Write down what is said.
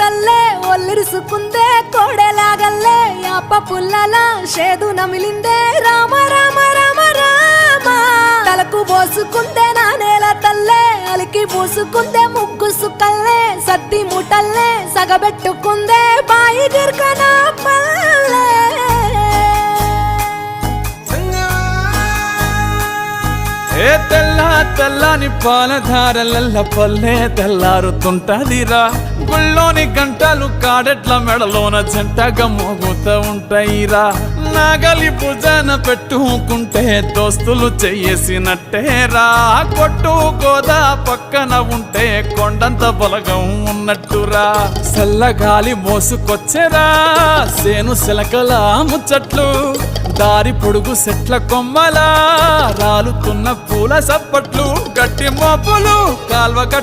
తల్లే ఒల్లిరుసుకుందే కోడెలాగల్లే యాప పుల్లల షేదు నమిలిందే రామ రామ రామ రామ తలకు పోసుకుందే నా నేల తల్లే అలికి పూసుకుందే ముగ్గు సుక్కల్లే సత్తి మూటల్లే సగబెట్టుకుందే బాయి గిర్కనా పల్లె ఏ తెల్ల తెల్లని పాలధారలల్ల పల్లె తెల్లారుతుంటదిరా గుళ్ళోని గంటలు కాడెట్ల మెడలోన జంటగా మోగుతూ ఉంటాయిరా నాగలి భుజాన పెట్టుకుంటే దోస్తులు చెయ్యేసినట్టేరా కొట్టు గోదా పక్కన ఉంటే కొండంత బలగం ఉన్నట్టురా చల్లగాలి మోసుకొచ్చెరా సేను శిలకల ముచ్చట్లు దారి పొడుగు సెట్ల కొమ్మలా రాలుతున్న పూల సప్పట్లు గట్టి మోపులు కాల్వ